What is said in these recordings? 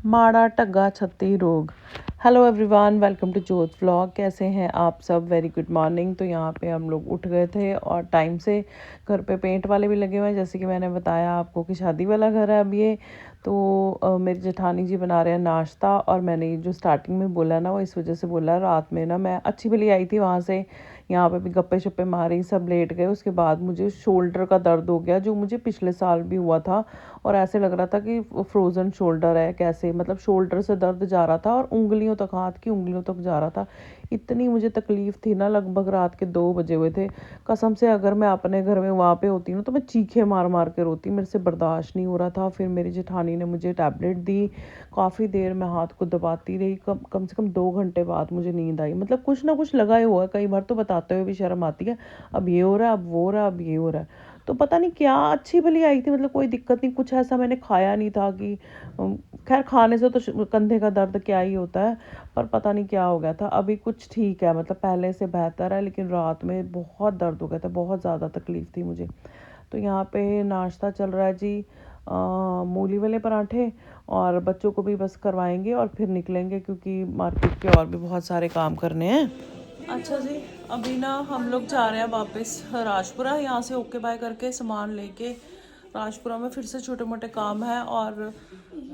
माड़ा टग्गा छत्ती रोग। Hello everyone, welcome to जोत व्लॉग। कैसे हैं आप सब? Very good morning. तो यहाँ पे हम लोग उठ गए थे और टाइम से। घर पे पेंट वाले भी लगे हुए हैं, जैसे कि मैंने बताया आपको कि शादी वाला घर है अब ये। तो मेरी जेठानी जी बना रहे हैं नाश्ता, और मैंने जो स्टार्टिंग में बोला ना, वो इस वजह से बोला, रात में ना मैं अच्छी भली आई थी वहाँ से, यहाँ पे भी गप्पे शप्पे मारी, सब लेट गए। उसके बाद मुझे शोल्डर का दर्द हो गया, जो मुझे पिछले साल भी हुआ था, और ऐसे लग रहा था कि फ्रोज़न शोल्डर है, कैसे मतलब शोल्डर से दर्द जा रहा था और उंगलियों तक, हाथ की उंगलियों तक जा रहा था। इतनी मुझे तकलीफ़ थी ना, लगभग रात के 2 बजे हुए थे। कसम से अगर मैं अपने घर में वहाँ पे होती ना, तो मैं चीखे मार मार के रोती। मेरे से बर्दाश्त नहीं हो रहा था। फिर मेरी जेठानी ने मुझे टैबलेट दी। काफ़ी देर मैं हाथ को दबाती रही। कम से कम 2 घंटे बाद मुझे नींद आई। मतलब कुछ ना कुछ लगा ही हुआ है। कई बार तो बताते हुए भी शर्म आती है, अब ये हो रहा है, अब वो हो रहा है, अब ये हो रहा है। तो पता नहीं क्या, अच्छी भली आई थी, मतलब कोई दिक्कत नहीं, कुछ ऐसा मैंने खाया नहीं था कि खैर खाने से तो कंधे का दर्द क्या ही होता है, पर पता नहीं क्या हो गया था। अभी कुछ ठीक है, मतलब पहले से बेहतर है, लेकिन रात में बहुत दर्द हो गया था, बहुत ज़्यादा तकलीफ़ थी मुझे। तो यहाँ पे नाश्ता चल रहा है जी, मूली वाले पराठे, और बच्चों को भी बस करवाएंगे और फिर निकलेंगे, क्योंकि मार्केट के और भी बहुत सारे काम करने हैं। अच्छा जी, अभी ना हम लोग जा रहे हैं वापस राजपुरा, यहाँ से ओके बाय करके सामान लेके। राजपुरा में फिर से छोटे मोटे काम है, और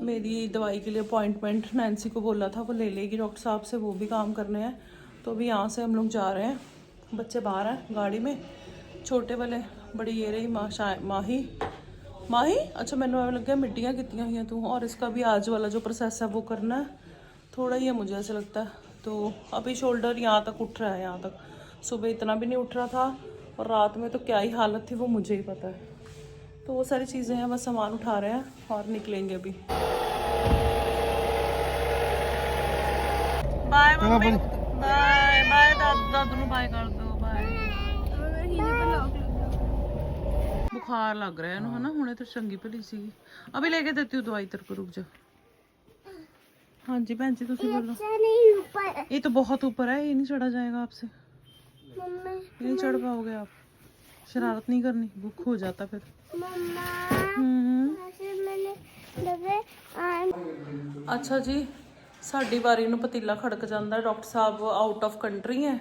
मेरी दवाई के लिए अपॉइंटमेंट नैन्सी को बोला था, वो ले लेगी डॉक्टर साहब से, वो भी काम करने हैं। तो अभी यहाँ से हम लोग जा रहे हैं, बच्चे बाहर हैं गाड़ी में, छोटे वाले, बड़ी ये रही माही माही। अच्छा, मैंने लग गया मिट्टियाँ कितनी हुई हैं तू, और इसका भी आज वाला जो प्रोसेस है वो करना है, थोड़ा ही है मुझे ऐसा लगता है। तो अभी शोल्डर यहाँ तक उठ रहा है, यहाँ तक। सुबह इतना भी नहीं उठ रहा था, और रात में तो क्या ही हालत थी वो मुझे ही पता है। तो वो सारी चीज़ें हैं, बस सामान उठा रहे हैं और निकलेंगे अभी। बाय मम्मी, बाय बाय दादू, बाय कर दो, बाय। बुखार लग रहा है ना, हुणे तो चंगी भली सी। अभी लेके देती हूँ दवाई तेरे को, रुक जा। हाँ जी भैन जी, तुम बोलो। ये तो बहुत ऊपर है, ये नहीं चढ़ा जाएगा आपसे, ये नहीं चढ़ पाओगे आप। शरारत नहीं करनी, भूख हो जाता फिर। अच्छा जी, साड़ी वारी ਨੂੰ ਪਤੀਲਾ ਖੜਕ ਜਾਂਦਾ ਹੈ। Doctor Sahib out of country ਹੈ।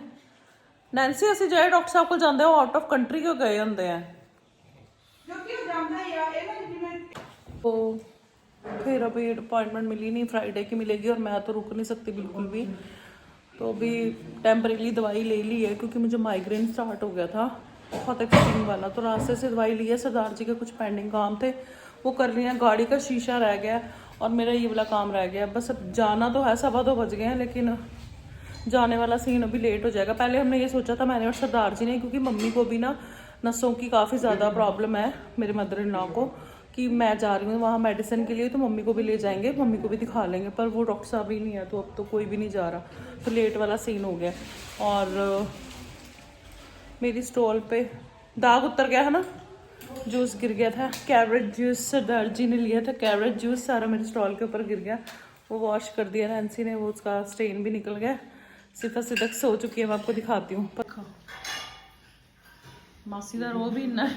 ਨੈਂਸੀ, ਅਸੀਂ ਜਿਹੜੇ ਡਾਕਟਰ ਸਾਹਿਬ ਕੋਲ ਜਾਂਦੇ ਉਹ ਆਊਟ ਆਫ ਕੰਟਰੀ ਕਿਉਂ ਗਏ ਹੁੰਦੇ ਆ? तो फिर अभी अपॉइंटमेंट मिली नहीं, फ्राइडे की मिलेगी, और मैं तो रुक नहीं सकती बिल्कुल भी। तो अभी टेम्परेली दवाई ले ली है, क्योंकि मुझे माइग्रेन स्टार्ट हो गया था बहुत एक्सट्रीम वाला। तो रास्ते से दवाई ली है, सरदार जी के कुछ पेंडिंग काम थे वो कर लिए हैं, गाड़ी का शीशा रह गया और मेरा ये वाला काम रह गया। बस अब जाना तो है, 2:15 बज गए हैं, लेकिन जाने वाला सीन अभी लेट हो जाएगा। पहले हमने ये सोचा था, मैंने और सरदार जी ने, क्योंकि मम्मी को भी ना नसों की काफ़ी ज़्यादा प्रॉब्लम है, मेरे मदर इन लॉ को, कि मैं जा रही हूँ वहाँ मेडिसिन के लिए, तो मम्मी को भी ले जाएंगे, मम्मी को भी दिखा लेंगे। पर वो डॉक्टर साहब ही नहीं है, तो अब तो कोई भी नहीं जा रहा, तो लेट वाला सीन हो गया। और मेरी स्टॉल पे दाग उतर गया है ना, जूस गिर गया था, कैरेट जूस सरदार जी ने लिया था, कैरेट जूस सारा मेरे स्टॉल के ऊपर गिर गया। वो वॉश कर दिया नैन्सी ने, वो उसका स्टेन भी निकल गया। सीधा सीधा सो चुकी है, मैं आपको दिखाती हूँ। मासी का रो भी इन्ना है,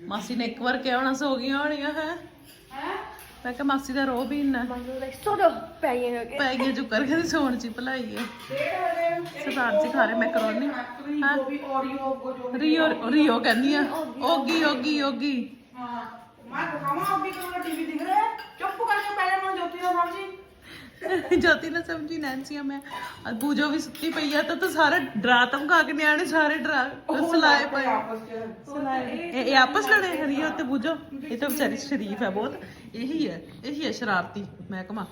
मासी ने एक बार क्या होना सो गई होनी है। मैं क्या मासी का रो भी इन्ना पै गया जो करके सोन ची भलाई है। सरदार जी खा रहे मैकरोनी, रियो रियो कहनी है, ओगी ओगी ओगी। ज्योति ने समझी नैन्सी मैं पूजो भी सुती पई है, तो सारे डरा धमका के न्याणे सारे डरा सलाए पे ये आपस लड़े रियो ते पूजो। ये तो बेचारी शरीफ है बहुत, यही है शरारती महकमा।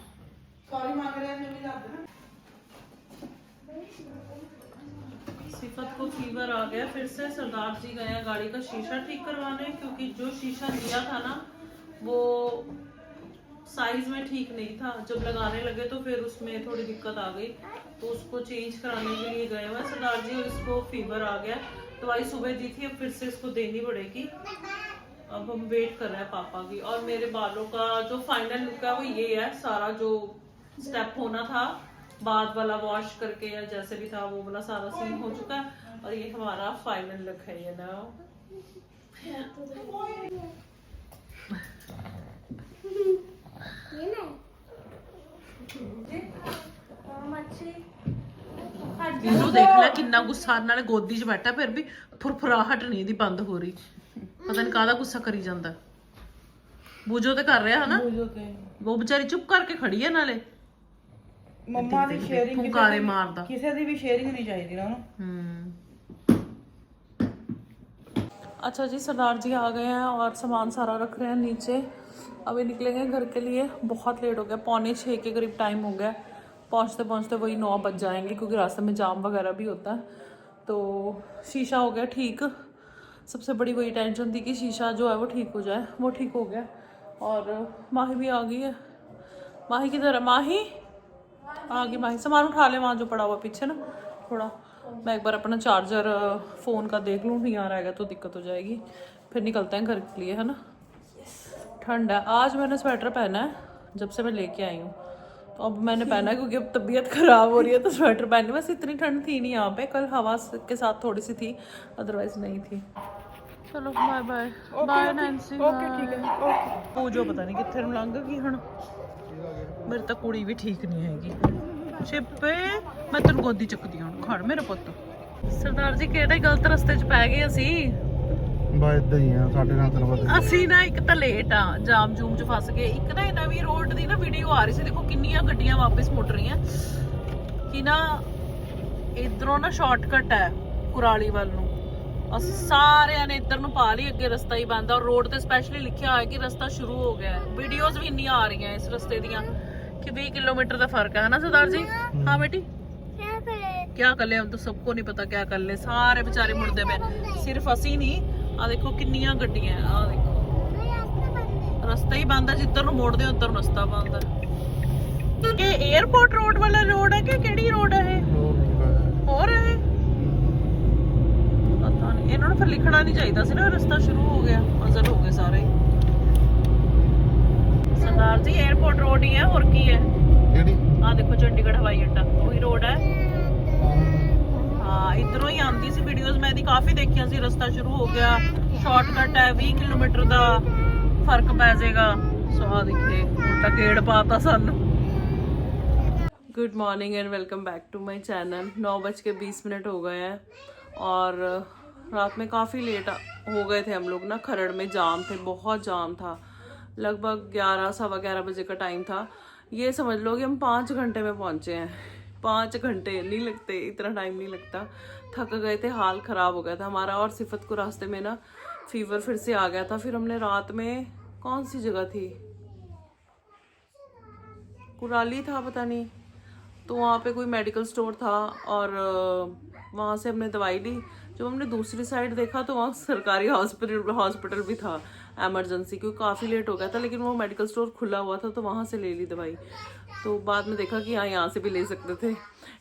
सिफत को फीवर आ गया फिर से, सरदार जी गए गाड़ी का शीशा ठीक करवाने, क्योंकि जो शीशा लिया था ना वो साइज में ठीक नहीं था। जब लगाने लगे तो फिर उसमें थोड़ी दिक्कत आ गई, तो उसको चेंज कराने के लिए गए हुए सरदार जी, और इसको फीवर आ गया। दवाई सुबह दी थी, अब फिर से इसको देनी पड़ेगी। अब हम वेट कर रहे हैं पापा की। और मेरे बालों का जो फाइनल लुक है वो ये है, सारा जो स्टेप होना था बाद वाला वॉश करके या जैसे भी था वो वाला सारा सीन हो चुका है, और ये हमारा फाइनल लुक है। ये ना ਇਹਨੂੰ ਦੇਖ ਲੈ ਕਿੰਨਾ ਗੁੱਸਾ ਨਾਲੇ ਗੋਦੀ 'ਚ ਬੈਠਾ ਫਿਰ ਵੀ ਫੁਰਫੁਰਾਹਟ ਨਹੀਂ ਇਹਦੀ ਬੰਦ ਹੋ ਰਹੀ ਪਤਾ ਨਹੀਂ ਕਾਹਦਾ ਗੁੱਸਾ ਕਰੀ ਜਾਂਦਾ ਬੂਜੋ ਤੇ ਕਰ ਰਿਹਾ ਹਨਾ ਬੂਜੋ ਤੇ ਉਹ ਵਿਚਾਰੀ ਚੁੱਪ ਕਰਕੇ ਖੜੀ ਹੈ ਨਾਲੇ ਮੰਮਾ ਦੀ ਸ਼ੇਅਰਿੰਗ ਫੁੰਕਾਰੇ ਮਾਰਦਾ ਕਿਸੇ ਦੀ ਵੀ ਸ਼ੇਅਰਿੰਗ ਨਹੀਂ ਚਾਹੀਦੀ ਨਾ अच्छा जी सरदार जी आ गए हैं और सामान सारा रख रहे हैं नीचे अभी निकलेंगे घर के लिए बहुत लेट हो गया 5:45 के करीब टाइम हो गया पहुंचते पहुंचते वही 9 बज जाएंगे क्योंकि रास्ते में जाम वगैरह भी होता है तो शीशा हो गया ठीक सबसे बड़ी वही टेंशन थी कि शीशा जो है वो ठीक हो जाए वो ठीक हो गया और माही भी आ गई है माही किधर है माही आ गई माही सामान उठा ले वहाँ जो पड़ा हुआ पीछे ना थोड़ा मैं एक बार अपना चार्जर फ़ोन का देख लूँ नहीं आ रहेगा तो दिक्कत हो जाएगी फिर निकलते हैं घर के लिए है ना ठंड है आज मैंने स्वेटर पहना है जब से मैं लेके आई हूँ तो अब मैंने पहना है क्योंकि अब तबीयत ख़राब हो रही है तो स्वेटर पहन ली बस इतनी ठंड थी नहीं यहाँ पे कल हवा के साथ थोड़ी सी थी अदरवाइज़ नहीं थी चलो bye bye bye Nancy okay ठीक है ओके पूजो पता नहीं कितने लंघ गई हुण मेरी तो कुड़ी भी ठीक नहीं हैगी छिपे मैं तेन गोदी चुकदी हूँ खड़ मेरे पुत सरदार जी किहड़े गलत रस्ते च पै गए असी ਬਾ ਇਦਾਂ ਹੀ ਆ ਸਾਡੇ ਨਾਲ ਤੈਨੂੰ ਪਤਾ ਅਸੀਂ ਨਾ ਇੱਕ ਤਾਂ ਲੇਟ ਆ ਜਾਮ ਜੂਮ ਚ ਫਸ ਗਏ ਇੱਕ ਨਾ ਨਵੀਂ ਰੋਡ ਦੀ ਨਾ ਵੀਡੀਓ ਆ ਰਹੀ ਸੀ ਦੇਖੋ ਕਿੰਨੀਆਂ ਗੱਡੀਆਂ ਵਾਪਸ ਮੁੜ ਰਹੀਆਂ ਕਿ ਨਾ ਇਧਰੋਂ ਨਾ ਸ਼ਾਰਟਕਟ ਹੈ ਕੁਰਾਲੀ ਵੱਲ ਨੂੰ ਅਸੀਂ ਸਾਰਿਆਂ ਨੇ ਇੱਧਰ ਨੂੰ ਪਾ ਲਈ ਅੱਗੇ ਰਸਤਾ ਹੀ ਬੰਦ ਆ ਔਰ ਰੋਡ ਤੇ ਸਪੈਸ਼ਲੀ ਲਿਖਿਆ ਹੋਇਆ ਕਿ ਰਸਤਾ ਸ਼ੁਰੂ ਹੋ ਗਿਆ ਹੈ ਵੀਡੀਓਜ਼ ਵੀ ਇੰਨੀਆਂ ਆ ਰਹੀਆਂ ਇਸ ਰਸਤੇ ਦੀਆਂ कि 20 किलोमीटर का फर्क है ना सरदार जी हाँ बेटी क्या कर ले हम तो सबको नहीं पता क्या कर ले सारे बेचारे मुड़दे पे सिर्फ असी नहीं आ देखो किन्नियां गड्डियां आ देखो रास्ता ही बंद है जिधर नु मोड़दे उधर रास्ता बंद है कि एयरपोर्ट रोड वाला रोड है कि केड़ी रोड है और है पता नहीं इन्होंने फिर लिखना नहीं चाहिए सी ना रास्ता शुरू हो गया मजल हो गए सारे सरदार जी एयरपोर्ट रोड ही है और की है ਜਿਹੜੀ आ देखो चंडीगढ़ हवाई अड्डा वही रोड है हाँ इधरों ही आंदी सी वीडियोस मैं दी काफी देखिया सी रास्ता शुरू हो गया शॉर्टकट है 20 किलोमीटर ਦਾ फर्क पै जाएगा सो आ देखिए उल्टा गेड़ पाता सानू good morning and welcome back to my channel 9:20 हो गए हैं और रात में काफ़ी लेट हो गए थे हम लोग ना खरड़ में जाम थे बहुत जाम था लगभग 11-11:15 बजे का टाइम था ये समझ लो कि हम 5 घंटे में पहुंचे हैं 5 घंटे नहीं लगते इतना टाइम नहीं लगता थक गए थे हाल ख़राब हो गया था हमारा और सिफत को रास्ते में ना फीवर फिर से आ गया था फिर हमने रात में कौन सी जगह थी कुराली था पता नहीं तो वहाँ पे कोई मेडिकल स्टोर था और वहाँ से हमने दवाई ली जब हमने दूसरी साइड देखा तो वहाँ सरकारी हॉस्पिटल भी था एमरजेंसी क्योंकि काफ़ी लेट हो गया था लेकिन वो मेडिकल स्टोर खुला हुआ था तो वहाँ से ले ली दवाई तो बाद में देखा कि हाँ यहाँ से भी ले सकते थे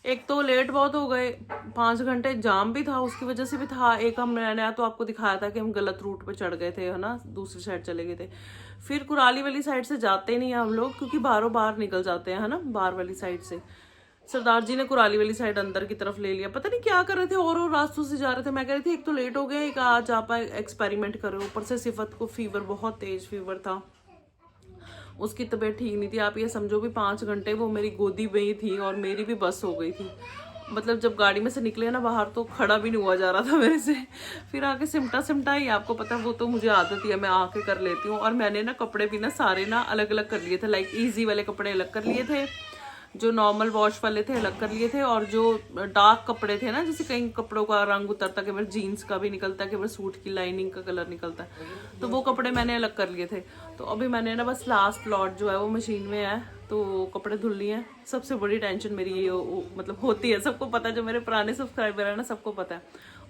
एक तो लेट बहुत हो गए 5 घंटे जाम भी था उसकी वजह से भी था एक मैंने तो आपको दिखाया था कि हम गलत रूट पे चढ़ गए थे है ना दूसरी साइड चले गए थे फिर कुराली वाली साइड से जाते नहीं हैं हम लोग क्योंकि बाहरों बाहर निकल जाते हैं है ना बाहर वाली साइड से सरदार जी ने कुराली वाली साइड अंदर की तरफ ले लिया पता नहीं क्या कर रहे थे और रास्तों से जा रहे थे मैं कह रही थी एक तो लेट हो गए एक आज आप एक्सपेरिमेंट करो ऊपर से सिफत को फीवर बहुत तेज फीवर था उसकी तबीयत ठीक नहीं थी आप ये समझो भी 5 घंटे वो मेरी गोदी में ही थी और मेरी भी बस हो गई थी मतलब जब गाड़ी में से निकले ना बाहर तो खड़ा भी नहीं हुआ जा रहा था मेरे से फिर आके सिमटा ही आपको पता वो तो मुझे आदत ही है मैं आके कर लेती हूँ और मैंने ना कपड़े भी ना सारे ना अलग अलग कर लिए थे लाइक ईजी वाले कपड़े अलग कर लिए थे जो नॉर्मल वॉश वाले थे अलग कर लिए थे और जो डार्क कपड़े थे ना जैसे कई कपड़ों का रंग उतरता कि मेरे जीन्स का भी निकलता है कि मेरे सूट की लाइनिंग का कलर निकलता है तो वो कपड़े मैंने अलग कर लिए थे तो अभी मैंने ना बस लास्ट लॉट जो है वो मशीन में है तो कपड़े धुल लिए हैं सबसे बड़ी टेंशन मेरी ये मतलब होती है सबको पता है जो मेरे पुराने सब्सक्राइबर है ना सबको पता है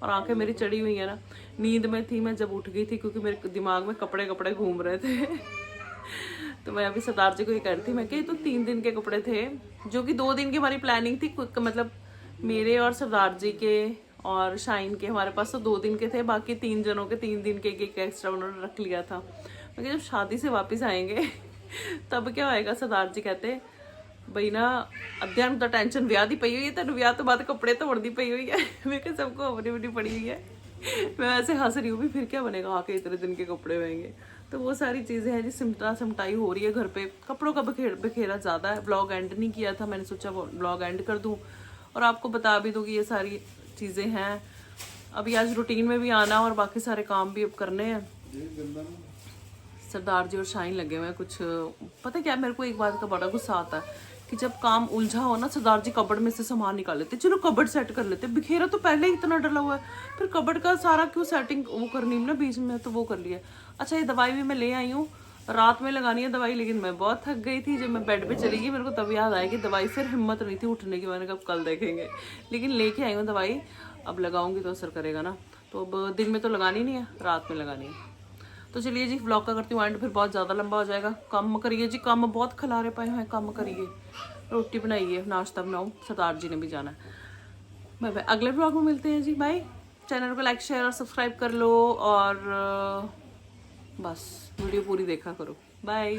और आंखें मेरी चढ़ी हुई है ना नींद में थी मैं जब उठ गई थी क्योंकि मेरे दिमाग में कपड़े घूम रहे थे तो मैं अभी सरदार जी को ये कह रही थी मैं कि तो 3 दिन के कपड़े थे जो कि 2 दिन की हमारी प्लानिंग थी मतलब मेरे और सरदार जी के और शाइन के हमारे पास तो 2 दिन के थे बाकी 3 जनों के 3 दिन के एक एक्स्ट्रा उन्होंने रख लिया था मैं जब शादी से वापस आएंगे तब क्या होएगा सरदार जी कहते बई ना अध्याय तो टेंशन ब्याह की पई हुई है तेन ब्याह तो बाद कपड़े धोने की पई हुई है मैं क्या सबको अपनी अपनी पड़ी हुई है मैं ऐसे हंस रही हूँ भी फिर क्या बनेगा आके इतने दिन के कपड़े होंगे तो वो सारी चीज़ें हैं जी सिमटाई हो रही है घर पे कपड़ों का बखेरा ज़्यादा है ब्लॉग एंड नहीं किया था मैंने सोचा वो ब्लॉग एंड कर दूँ और आपको बता भी दूँ कि ये सारी चीज़ें हैं। अभी आज रूटीन में भी आना और बाकी सारे काम भी अब करने हैं। सरदार जी और शाइन लगे हुए हैं कुछ। पता क्या, मेरे को एक बात का बड़ा गुस्सा आता है कि जब काम उलझा हो ना, सरदार जी कबड़ में से सामान निकाल लेते, चलो कबड़ सेट कर लेते, बिखेरा तो पहले ही इतना डला हुआ है, फिर कबड़ का सारा क्यों सेटिंग वो करनी है ना बीच में, तो वो कर लिया। अच्छा, ये दवाई भी मैं ले आई हूँ, रात में लगानी है दवाई, लेकिन मैं बहुत थक गई थी। जब मैं बेड पे चली गई मेरे को तब याद आया कि दवाई, फिर हिम्मत नहीं थी उठने की, मैंने कहा कल देखेंगे, लेकिन लेके आई हूँ दवाई। अब लगाऊंगी तो असर करेगा ना, तो अब दिन में तो लगानी नहीं है, रात में लगानी है। तो चलिए जी, व्लॉग का करती हूँ एंड, फिर बहुत ज़्यादा लंबा हो जाएगा। काम करिए जी, काम बहुत खिलारे पाए हैं, काम करिए, रोटी बनाइए, नाश्ता बनाओ, सरदार जी ने भी जाना है। बाय बाय, अगले व्लॉग में मिलते हैं जी, बाय। चैनल को लाइक शेयर और सब्सक्राइब कर लो और बस वीडियो पूरी देखा करो। बाय।